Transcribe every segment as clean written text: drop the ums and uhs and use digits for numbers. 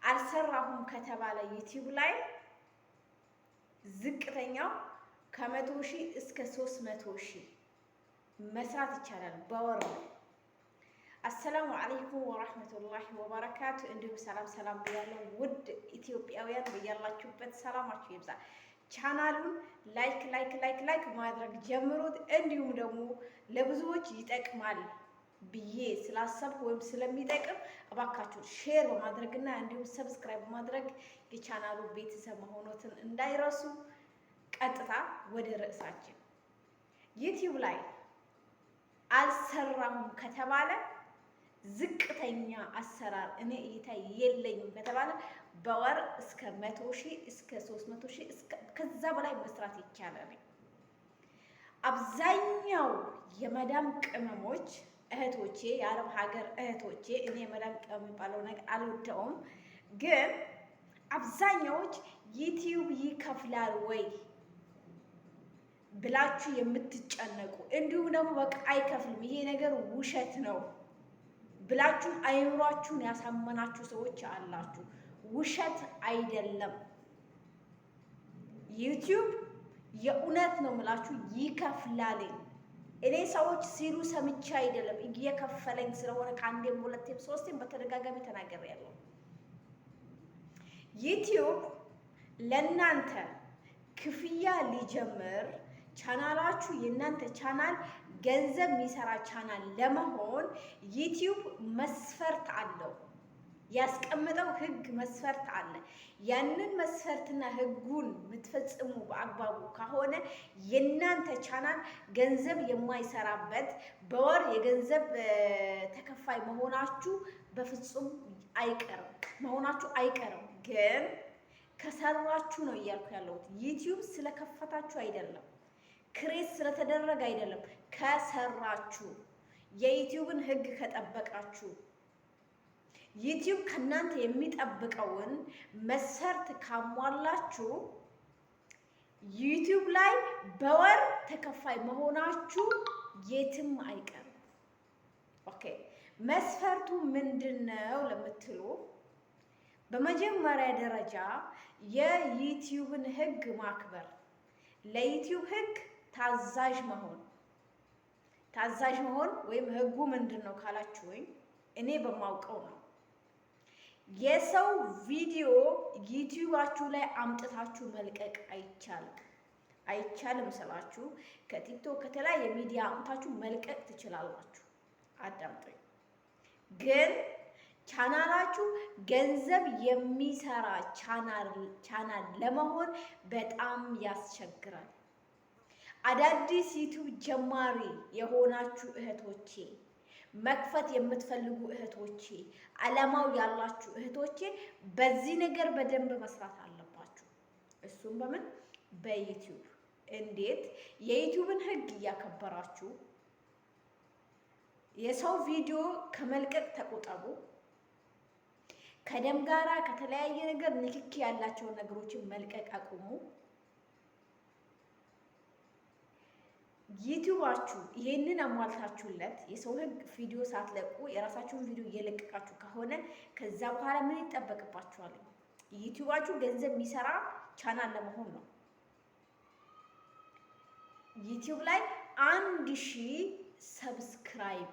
አልሰራሁም ከተባለ ዩቲዩብ ላይ ዝቅተኛው ከ100,000 እስከ 300,000 መስራት ይቻላል በወር። አሰላሙ አለይኩም ወራህመቱላሂ ወበረካቱ። እንዲሁም ሰላም ብያለሁ ውድ ኢትዮጵያውያን፣ በያላችሁበት ሰላማችሁ ይብዛ። ቻናሉን ላይክ ማድረግ ጀምሩት። እንዲሁም ደግሞ ለብዙዎች ይጠቅማል ብዬ ስላሰብኩ ወይም ስለሚጠቅም እባካችሁ ሼር በማድረግና እንዲሁም ሰብስክራይብ በማድረግ የቻናሉ ቤተሰብ መሆኖትን እንዳይረሱ። ቀጥታ ወደ ርዕሳችን፣ ዩቲዩብ ላይ አልሰራሁም ከተባለ ዝቅተኛ አሰራር እኔ እይታ የለኝም ከተባለ በወር እስከ 100,000 እስከ 300,000 ከዛ በላይ መስራት ይቻላል። አብዛኛው የመዳም ቅመሞች እህቶቼ፣ የአረብ ሀገር እህቶቼ፣ እኔ የመዳም ቅመም የሚባለው ነገር አልወደውም፣ ግን አብዛኛዎች ዩቲዩብ ይከፍላል ወይ ብላችሁ የምትጨነቁ፣ እንዲሁም ደግሞ በቃ አይከፍልም ይሄ ነገር ውሸት ነው ብላችሁ አይምሯችሁን ያሳመናችሁ ሰዎች አላችሁ። ውሸት አይደለም። ዩቲዩብ የእውነት ነው የምላችሁ ይከፍላል። እኔ ሰዎች ሲሉ ሰምቼ አይደለም፣ እየከፈለኝ ስለሆነ ከአንዴም ሁለቴም ሶስቴም በተደጋጋሚ ተናግሬያለሁ። ዩቲዩብ ለእናንተ ክፍያ ሊጀምር ቻናላችሁ የእናንተ ቻናል ገንዘብ የሚሰራ ቻናል ለመሆን ዩቲዩብ መስፈርት አለው። ያስቀመጠው ህግ መስፈርት አለ። ያንን መስፈርትና ህጉን የምትፈጽሙ በአግባቡ ከሆነ የእናንተ ቻናል ገንዘብ የማይሰራበት በወር የገንዘብ ተከፋይ መሆናችሁ በፍጹም አይቀርም። ግን ከሰራችሁ ነው እያልኩ ያለሁት። ዩቲዩብ ስለከፈታችሁ አይደለም፣ ክሬት ስለተደረገ አይደለም። ከሰራችሁ፣ የዩቲዩብን ህግ ከጠበቃችሁ፣ ዩቲዩብ ከእናንተ የሚጠብቀውን መስፈርት ካሟላችሁ ዩቲዩብ ላይ በወር ተከፋይ መሆናችሁ የትም አይቀርም። ኦኬ፣ መስፈርቱ ምንድነው ለምትሉ፣ በመጀመሪያ ደረጃ የዩቲዩብን ህግ ማክበር፣ ለዩቲዩብ ህግ ታዛዥ መሆን ወይም ህጉ ምንድነው ካላችሁኝ፣ እኔ በማውቀው ነው። የሰው ቪዲዮ ዩቲዩባችሁ ላይ አምጥታችሁ መልቀቅ አይቻልም ስላችሁ፣ ከቲክቶክ ከተለያየ ሚዲያ አምጥታችሁ መልቀቅ ትችላላችሁ። አዳምጡኝ። ግን ቻናላችሁ ገንዘብ የሚሰራ ቻናል ለመሆን በጣም ያስቸግራል። አዳዲስ ዩቲዩብ ጀማሪ የሆናችሁ እህቶቼ፣ መክፈት የምትፈልጉ እህቶቼ፣ አላማው ያላችሁ እህቶቼ በዚህ ነገር በደንብ መስራት አለባችሁ። እሱም በምን? በዩቲዩብ። እንዴት? የዩቲዩብን ህግ እያከበራችሁ የሰው ቪዲዮ ከመልቀቅ ተቆጠቡ። ከደም ጋራ ከተለያየ ነገር ንክኪ ያላቸውን ነገሮችን መልቀቅ አቁሙ። ዩቲዩባችሁ ይሄንን አሟልታችሁለት የሰው ህግ ቪዲዮ ሳትለቁ የራሳችሁን ቪዲዮ እየለቀቃችሁ ከሆነ ከዛ በኋላ ምን ይጠበቅባችኋል? ዩቲዩባችሁ ገንዘብ የሚሰራ ቻናል ለመሆን ነው። ዩቲዩብ ላይ 1,000 ሰብስክራይብ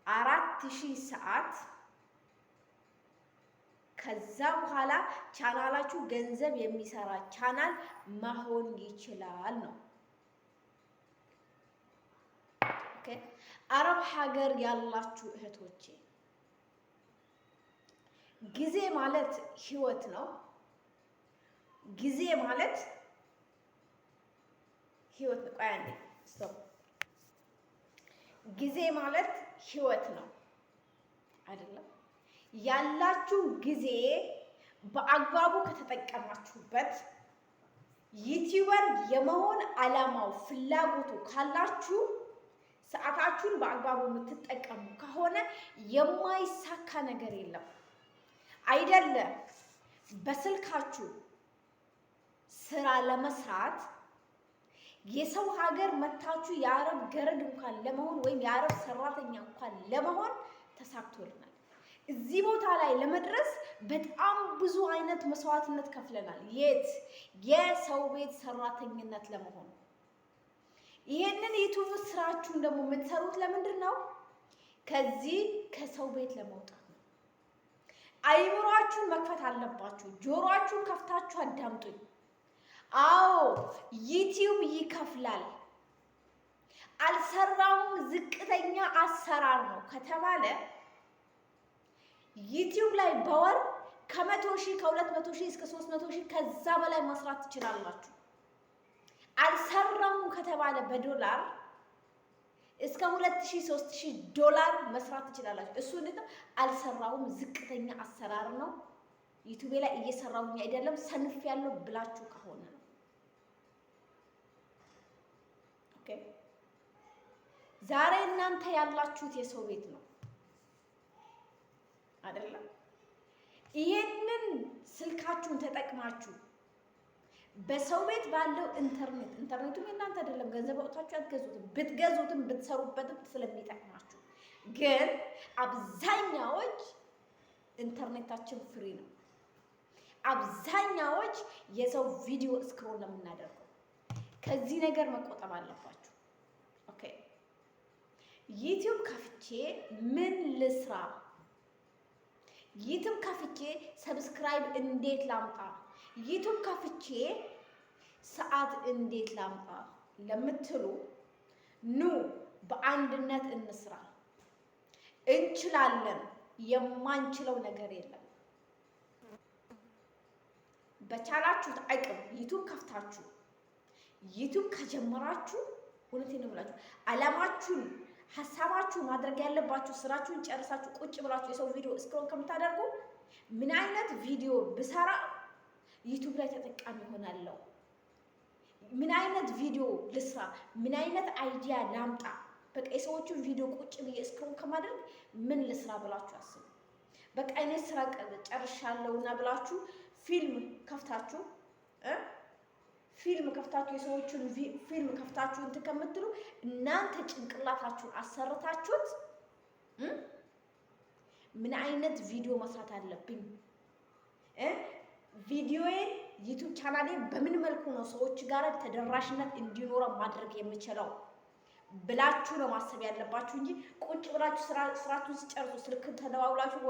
4,000 ሰዓት፣ ከዛ በኋላ ቻናላችሁ ገንዘብ የሚሰራ ቻናል መሆን ይችላል ነው። ኦኬ፣ አረብ ሀገር ያላችሁ እህቶቼ፣ ጊዜ ማለት ህይወት ነው። ጊዜ ማለት ህይወት ነው። ቆይ አንዴ ስቶፕ። ጊዜ ማለት ህይወት ነው አይደለም? ያላችሁ ጊዜ በአግባቡ ከተጠቀማችሁበት፣ ዩቲዩበር የመሆን አላማው ፍላጎቱ ካላችሁ፣ ሰዓታችሁን በአግባቡ የምትጠቀሙ ከሆነ የማይሳካ ነገር የለም። አይደለም በስልካችሁ ስራ ለመስራት የሰው ሀገር መታችሁ የአረብ ገረድ እንኳን ለመሆን ወይም የአረብ ሰራተኛ እንኳን ለመሆን ተሳክቶልናል። እዚህ ቦታ ላይ ለመድረስ በጣም ብዙ አይነት መስዋዕትነት ከፍለናል። የሰው ቤት ሰራተኝነት ለመሆን። ይሄንን ዩቲዩብ ስራችሁን ደግሞ የምትሰሩት ለምንድን ነው? ከዚህ ከሰው ቤት ለመውጣት ነው። አይምሯችሁን መክፈት አለባችሁ። ጆሮአችሁን ከፍታችሁ አዳምጡኝ። አዎ ዩቲዩብ ይከፍላል። አልሰራውም ዝቅተኛ አሰራር ነው ከተባለ ዩቲዩብ ላይ በወር ከ100,000 ከ200,000 እስከ 300,000 ከዛ በላይ መስራት ትችላላችሁ። አልሰራውም ከተባለ በዶላር እስከ 2,000 3,000 ዶላር መስራት ትችላላችሁ። እሱ እንዴት አልሰራውም ዝቅተኛ አሰራር ነው። ዩቲዩብ ላይ እየሰራሁኝ አይደለም ሰንፍ ያለው ብላችሁ ከሆነ ነው። ኦኬ ዛሬ እናንተ ያላችሁት የሰው ቤት ነው አይደለም? ይሄንን ስልካችሁን ተጠቅማችሁ በሰው ቤት ባለው ኢንተርኔቱም የእናንተ አይደለም፣ ገንዘብ አውጥታችሁ አትገዙትም። ብትገዙትም ብትሰሩበትም ስለሚጠቅማችሁ። ግን አብዛኛዎች ኢንተርኔታችን ፍሪ ነው። አብዛኛዎች የሰው ቪዲዮ ስክሮል ነው የምናደርገው። ከዚህ ነገር መቆጠብ አለባችሁ። ኦኬ ዩቲዩብ ከፍቼ ምን ልስራ? ዩቲዩብ ከፍቼ ሰብስክራይብ እንዴት ላምጣ? ዩቲዩብ ከፍቼ ሰዓት እንዴት ላምጣ ለምትሉ ኑ በአንድነት እንስራ። እንችላለን። የማንችለው ነገር የለም። በቻላችሁት አቅም ዩቲዩብ ከፍታችሁ ዩቲዩብ ከጀመራችሁ እውነቴን ነው የምላችሁ አላማችሁን ሐሳባችሁ ማድረግ ያለባችሁ ስራችሁን ጨርሳችሁ ቁጭ ብላችሁ የሰው ቪዲዮ ስክሮል ከምታደርጉ ምን አይነት ቪዲዮ ብሰራ ዩቲዩብ ላይ ተጠቃሚ ሆናለሁ፣ ምን አይነት ቪዲዮ ልስራ፣ ምን አይነት አይዲያ ላምጣ፣ በቃ የሰዎቹን ቪዲዮ ቁጭ ብዬ ስክሮል ከማድረግ ምን ልስራ ብላችሁ አስቡ። በቃ እኔ ስራ ጨርሻለሁና ብላችሁ ፊልም ከፍታችሁ የሰዎቹን ፊልም ከፍታችሁ እንትን ከምትሉ እናንተ ጭንቅላታችሁን አሰርታችሁት ምን አይነት ቪዲዮ መስራት አለብኝ፣ ቪዲዮዬን ዩቲዩብ ቻናሌን በምን መልኩ ነው ሰዎች ጋር ተደራሽነት እንዲኖረው ማድረግ የምችለው ብላችሁ ነው ማሰብ ያለባችሁ እንጂ ቁጭ ብላችሁ ስራችሁን ሲጨርሱ ስልክ ተደዋውላችሁ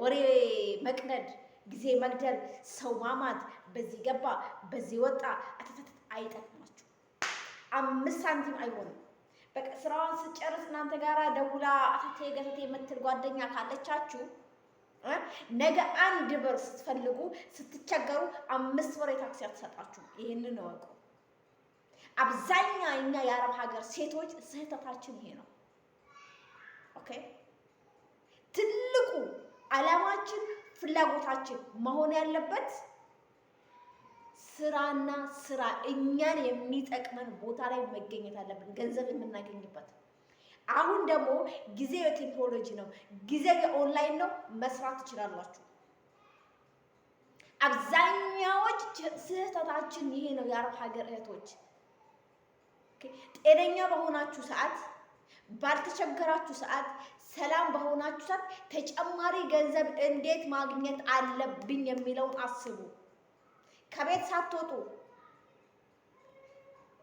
ወሬ መቅደድ፣ ጊዜ መግደል፣ ሰው ማማት፣ በዚህ ገባ በዚህ ወጣ አይጠቅማችሁ። 5 ሳንቲም አይሆንም። በቃ ስራዋን ስጨርስ እናንተ ጋራ ደውላ አተቴ ገተቴ የምትል ጓደኛ ካለቻችሁ ነገ 1 ብር ስትፈልጉ ስትቸገሩ 5 ብር የታክሲ አትሰጣችሁ። ይሄንን እወቁ። አብዛኛ እኛ የአረብ ሀገር ሴቶች ስህተታችን ይሄ ነው። ኦኬ ትልቁ አላማችን ፍላጎታችን መሆን ያለበት ስራና ስራ እኛን የሚጠቅመን ቦታ ላይ መገኘት አለብን፣ ገንዘብ የምናገኝበት። አሁን ደግሞ ጊዜው የቴክኖሎጂ ነው፣ ጊዜው የኦንላይን ነው። መስራት ትችላላችሁ። አብዛኛዎች ስህተታችን ይሄ ነው። የአረብ ሀገር እህቶች ጤነኛ በሆናችሁ ሰዓት፣ ባልተቸገራችሁ ሰዓት፣ ሰላም በሆናችሁ ሰዓት ተጨማሪ ገንዘብ እንዴት ማግኘት አለብኝ የሚለውን አስቡ። ከቤት ሳትወጡ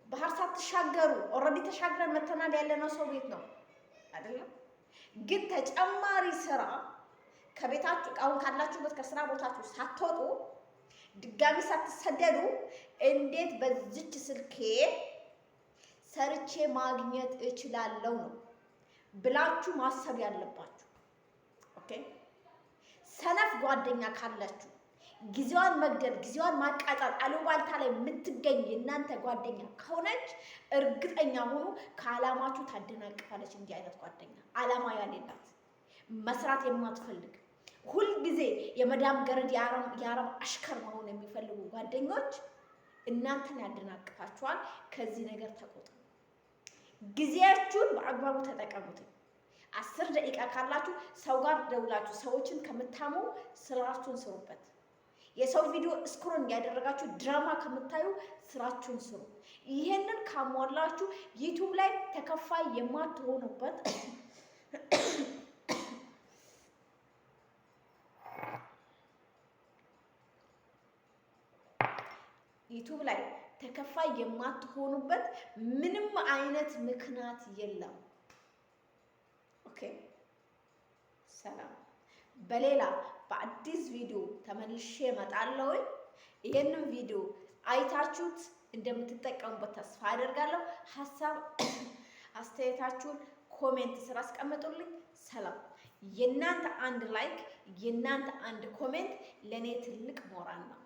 ባህር ሳትሻገሩ ኦልሬዲ ተሻግረን መተናል ያለነው ሰው ቤት ነው አይደለም? ግን ተጨማሪ ስራ ከቤታችሁ አሁን ካላችሁበት ከስራ ቦታችሁ ሳትወጡ ድጋሚ ሳትሰደዱ እንዴት በዚች ስልኬ ሰርቼ ማግኘት እችላለሁ ነው ብላችሁ ማሰብ ያለባችሁ። ኦኬ ሰነፍ ጓደኛ ካላችሁ ጊዜዋን መግደል፣ ጊዜዋን ማቃጠል፣ አሉባልታ ላይ የምትገኝ የእናንተ ጓደኛ ከሆነች እርግጠኛ ሆኑ ከዓላማችሁ ታደናቅፋለች። እንዲህ አይነት ጓደኛ ዓላማ ያሌላት መስራት የማትፈልግ ሁልጊዜ የመዳም ገረድ የአረብ አሽከር መሆን የሚፈልጉ ጓደኞች እናንተን ያደናቅፋችኋል። ከዚህ ነገር ተቆጠቡ። ጊዜያችሁን በአግባቡ ተጠቀሙት። 10 ደቂቃ ካላችሁ ሰው ጋር ደውላችሁ ሰዎችን ከምታሙ ስራችሁን ስሩበት። የሰው ቪዲዮ ስክሮል ያደረጋችሁ ድራማ ከምታዩ ስራችሁን ስሩ። ይሄንን ካሟላችሁ ዩቲዩብ ላይ ተከፋይ የማትሆኑበት ዩቱብ ላይ ተከፋይ የማትሆኑበት ምንም አይነት ምክንያት የለም። ኦኬ፣ ሰላም። በሌላ በአዲስ ቪዲዮ ተመልሼ እመጣለሁ። ይሄንን ቪዲዮ አይታችሁት እንደምትጠቀሙበት ተስፋ አደርጋለሁ። ሀሳብ አስተያየታችሁን ኮሜንት ስራ አስቀምጡልኝ። ሰላም። የእናንተ አንድ ላይክ፣ የእናንተ አንድ ኮሜንት ለእኔ ትልቅ ሞራል ነው።